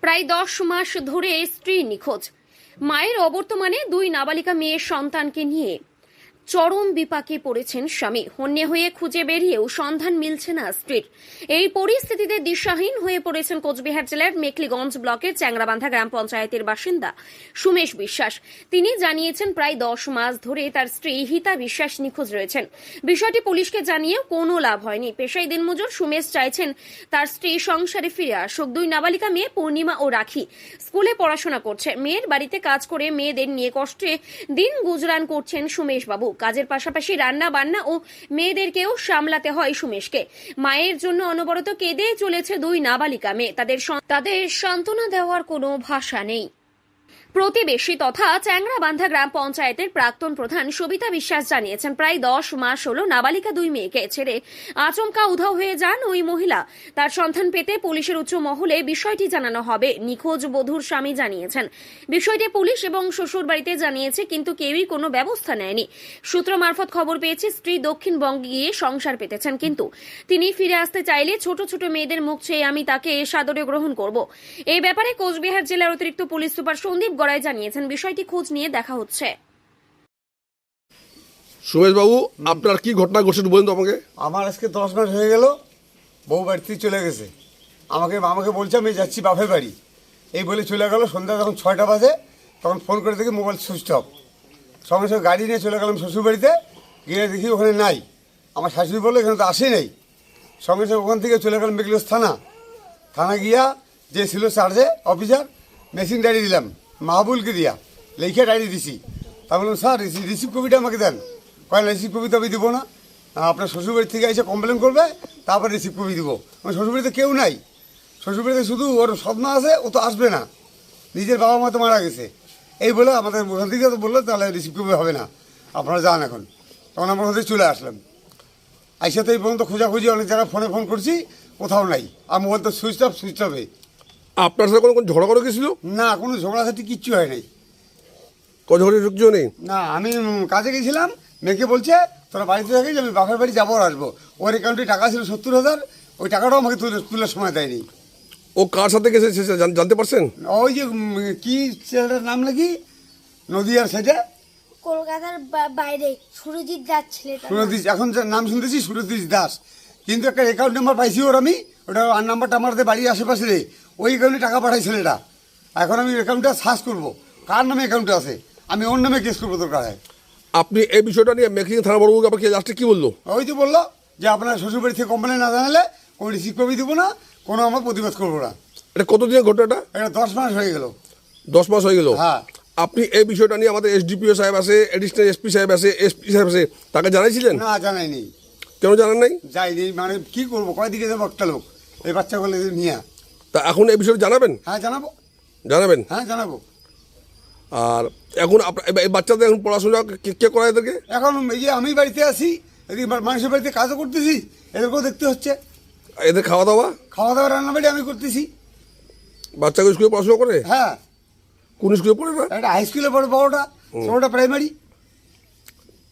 প্রায় 10 মাস ধরে স্ত্রী নিখোঁজ। মায়ের অবর্তমানে 2 নাবালিকা মেয়ের সন্তানকে নিয়ে চরম বিপাকে পড়েছেন স্বামী। হন্যে হয়ে খুঁজে বেরিয়েও সন্ধান মিলছে না স্ত্রীর। এই পরিস্থিতিতে দিশাহীন হয়ে পড়েছেন কোচবিহার জেলার মেখলিগঞ্জ ব্লকের চ্যাংরাবান্ধা গ্রাম পঞ্চায়েতের বাসিন্দা সুমেশ বিশ্বাস। তিনি জানিয়েছেন প্রায় 10 মাস ধরে তার স্ত্রী হিতা বিশ্বাস নিখোঁজ রয়েছেন। বিষয়টি পুলিশকে জানিয়েও কোনো লাভ হয়নি। পেশায় দিনমজুর সুমেশ চাইছেন তার স্ত্রী সংসারে ফিরে আসুক। 2 নাবালিকা মেয়ে পূর্ণিমা ও রাখি স্কুলে পড়াশোনা করছে। মেয়ের বাড়িতে কাজ করে মেয়েদের নিয়ে কষ্টে দিন গুজরান করছেন সুমেশ বাবু। কাজের পাশাপাশি রান্না বান্না ও মেয়েদেরকেও সামলাতে হয় সুমেশকে। মায়ের জন্য অনবরত কেঁদে চলেছে 2 নাবালিকা মেয়ে। তাদের সান্ত্বনা দেওয়ার কোনো ভাষা নেই। প্রতিবেশী তথা চ্যাংরাবান্ধা গ্রাম পঞ্চায়েতের প্রাক্তন প্রধান সবিতা বিশ্বাস জানিয়েছেন প্রায় 10 মাস হল নাবালিকা 2 মেয়েকে ছেড়ে আচমকা উধাও হয়ে যান ওই মহিলা। তার সন্ধান পেতে পুলিশের উচ্চ মহলে বিষয়টি জানানো হবে। নিখোঁজ বধূর স্বামী জানিয়েছেন বিষয়টি পুলিশ এবং শ্বশুর বাড়িতে জানিয়েছে, কিন্তু কেউই কোনো ব্যবস্থা নেয়নি। সূত্র মারফত খবর পেয়েছি স্ত্রী দক্ষিণবঙ্গে গিয়ে সংসার পেতেছেন, কিন্তু তিনি ফিরে আসতে চাইলে ছোট ছোট মেয়েদের মুখ চেয়ে আমি তাকে সাদরে গ্রহণ করব। এই ব্যাপারে কোচবিহার জেলার অতিরিক্ত পুলিশ সুপার সন্দীপ গড়াই জানিয়েছেন বিষয়টি খোঁজ নিয়ে দেখা হচ্ছে। সুমেশ বাবু, আপনার কি ঘটনা ঘটছে বলুন তো আমাকে। আমার আজকে 10 মাস হয়ে গেল, বউ বাড়িতে চলে গেছে। আমাকে বলছে আমি যাচ্ছি বাপের বাড়ি, এই বলে চলে গেল। সন্ধ্যা যখন 6টা বাজে তখন ফোন করে দেখি মোবাইল সুইচ অফ। সঙ্গে সঙ্গে গাড়ি নিয়ে চলে গেলাম শ্বশুর বাড়িতে, গিয়ে দেখি ওখানে নাই। আমার শাশুড়ি বললো এখানে তো আসে নেই। সঙ্গে সঙ্গে ওখান থেকে চলে গেলাম মেঘলিগঞ্জ থানা গিয়া যে ছিল চার্জে অফিসার, মেশিন ডায়েরি দিলাম মাহবুলকে দিয়া, লিখে ডায়েরি দিছি। তা বললাম স্যার রিসিভ কপিটা আমাকে দেন। কয়েক রিসিভ কপি তো আমি দেবো না, আপনার শ্বশুরবাড়ি থেকে এসে কমপ্লেন করবে, তারপর রিসিভ কপি দেবো। আমার শ্বশুরবাড়িতে কেউ নাই, শ্বশুরবাড়িতে শুধু ওর স্বপ্ন আছে, ও তো আসবে না, নিজের বাবা মা তো মারা গেছে। এই বলে আমাদের ওখান থেকে তো বললো তাহলে রিসিভ কপি হবে না, আপনারা যান এখন। তখন আমরা ওখান থেকে চলে আসলাম। আইসা তো এই পর্যন্ত খোঁজাখুঁজি অনেক জায়গায় ফোন করছি, কোথাও নাই। আর মোবাইল তো সুইচ অফে। আপনার সাথে কোনো ঝগড়া করে গেছিল? না, কোনো ঝগড়াঝাটি কিচ্ছু হয় নাই। ঝগড়া ঢুকছিও নেই? না, আমি কাজে গেছিলাম, মেয়েকে বলছে তোরা বাড়িতে থাকিস, আমি বাপের বাড়ি যাবো আর আসবো। ওর অ্যাকাউন্টে টাকা ছিল 70,000, ওই টাকাটাও আমাকে তোলার সময় দেয়নি। ও কার সাথে গেছে জানতে পারছেন? ওই যে কি ছেলেটার নাম নাকি নদীয়ার সাইডে, কলকাতার বাইরে সুরজিৎ দাস ছেলেটা। সুরজিৎ, এখন যে নাম শুনতেছি সুরজিৎ দাস, কিন্তু একটা অ্যাকাউন্ট নাম্বার পাইছি ওর, আমি ওটা আর নাম্বারটা আমাদের বাড়ির আশেপাশে রে, ওই অ্যাকাউন্টে টাকা পাঠাই ছেলেটা। এখন আমি অ্যাকাউন্টটা সার্চ করবো কার নামে অ্যাকাউন্টটা আছে, আমি ওর নামে কেস করবো দরকার হয়। আপনি এই বিষয়টা নিয়ে মেখলিগঞ্জ থানা বড়বাবুকে আপনাকে লাস্টে কি বললো? ওই তো বললো যে আপনার শ্বশুরবাড়ি থেকে কমপ্লেন না জানালে কোনো রিসিভ কপি দেবো না, কোনো আমার প্রতিবাদ করবো না। এটা কতদিনের ঘটনাটা? এটা 10 মাস হয়ে গেল। 10 মাস হয়ে গেল? হ্যাঁ। আপনি এই বিষয়টা নিয়ে আমাদের এসডিপিও সাহেব আছে, এডিশনাল এসপি সাহেব আছে, এসপি সাহেব আছে, তাকে জানাইছিলেন? না, জানাইনি। কেন জানান নাই? যাইনি, মানে কি করবো, কয়দিকে যাবো একটা লোক এই বাচ্চাগুলো নিয়ে। তা এখন এই বিষয়টা জানাবেন? হ্যাঁ জানাবো। জানাবেন? হ্যাঁ জানাবো। আর এখন এই বাচ্চাদের এখন পড়াশোনা কে করায় এদেরকে? এখন এই যে আমি বাড়িতে আছি, এদিকে মানুষের বাড়িতে কাজও করতেছি, এদেরকেও দেখতে হচ্ছে। এদের খাওয়া দাওয়া রান্নাবাড়ি আমি করতেছি। বাচ্চাকে স্কুলে পড়াশোনা করে? হ্যাঁ। কোন স্কুলে পড়ে না? একটা হাই স্কুলে পড়ে, বড়টা ছোটটা প্রাইমারি।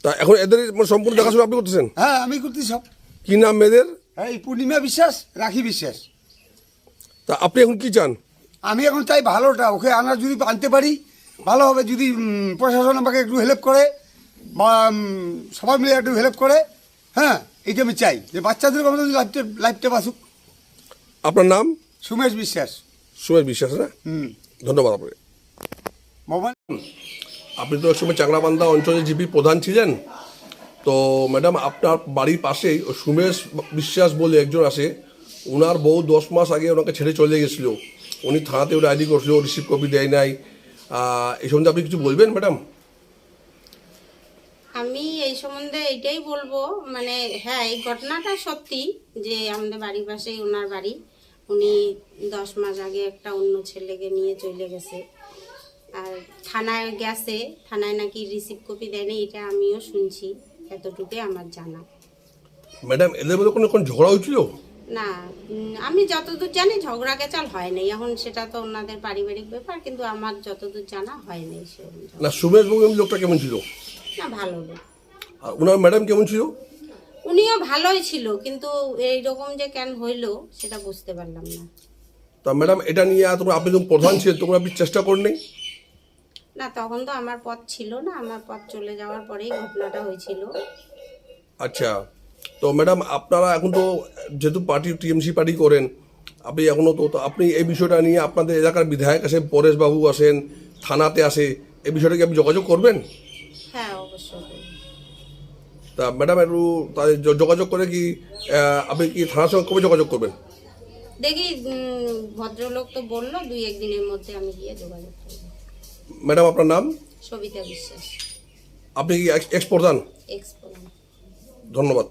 তা এখন এদের সম্পূর্ণ দেখাশোনা আপনি করতেছেন? হ্যাঁ আমি করতেছি সব। কি নাম মেয়েদের? এই পূর্ণিমা বিশ্বাস, রাখি বিশ্বাস। তা আপনি এখন কি চান? আমি এখন চাই ভালোটা, ওকে আনার যদি আনতে পারি ভালো হবে, যদি প্রশাসন আমাকে একটু হেল্প করে বা সবাই মিলে একটু হেল্প করে। হ্যাঁ, এইটা আমি চাই যে বাচ্চাদের আমাদের লাইফটা বাঁচুক। আপনার নাম? সুমেশ বিশ্বাস। সুমেশ বিশ্বাস না? ধন্যবাদ আপনাকে। মোবাইল, আপনি তো একসময় চাংরাবান্ধা অঞ্চলে জিপি প্রধান ছিলেন। তো ম্যাডাম, আপনার বাড়ির পাশেই সুমেশ বিশ্বাস বলে একজন আছে, ওনার বউ 10 মাস আগে ওনাকে ছেড়ে চলে গেছিল। উনি থানাতে ওটা আইডি করছিল, রিসিভ কপি দেয় নাই। এই সম্বন্ধে আপনি কিছু বলবেন ম্যাডাম? আমি এই সম্বন্ধে এটাই বলবো, মানে হ্যাঁ এই ঘটনাটা সত্যি যে আমাদের বাড়ির পাশেই ওনার বাড়ি, উনি 10 মাস আগে একটা অন্য ছেলেকে নিয়ে চলে গেছে। আর থানায় গেছে, থানায় নাকি রিসিভ কপি দেয়নি, এটা আমিও শুনছি, এতটুকুই আমার জানা। ম্যাডাম, এদের মধ্যে কোনো ঝগড়া হয়েছিল? না, আমি যতদূর জানি ঝগড়া কেচাল হয় নাই। এখন সেটা তো ওনাদের পারিবারিক ব্যাপার, কিন্তু আমার যতদূর জানা হয় নাই। সে না, সুমেশ বাবু লোকটা কেমন ছিল? না, ভালো লোক। আর ওনার ম্যাডাম কেমন ছিল? উনিও ভালোই ছিল, কিন্তু এইরকম যে কেন হইলো সেটা বুঝতে পারলাম না। তা ম্যাডাম এটা নিয়ে তোমরা, আপনি যখন প্রধান ছিলেন তখন আপনি চেষ্টা করেননি? না, তখন তো আমার পথ ছিল না, আমার পথ চলে যাওয়ার পরেই ঘটনাটা হয়েছিল। আচ্ছা, তো ম্যাডাম আপনারা এখন তো যেহেতু পার্টি টিএমসি পার্টি করেন, আপনি এখনও তো আপনি এই বিষয়টা নিয়ে আপনাদের এলাকার বিধায়ক আসে, পরেশবাবু আসেন, থানাতে আসে, এই বিষয়টা কি আপনি যোগাযোগ করবেন? হ্যাঁ, অবশ্যই করবো। তা ম্যাডাম একটু তাদের যোগাযোগ করে কি আপনি কি থানার সঙ্গে কবে যোগাযোগ করবেন? দেখি, ভদ্রলোক তো বললো 2-1 দিনের মধ্যে আমি গিয়ে যোগাযোগ করবো। ম্যাডাম আপনার নাম? সবিতা বিশ্বাস, আপনি কি এক্স প্রধান? এক্স প্রধান। ধন্যবাদ।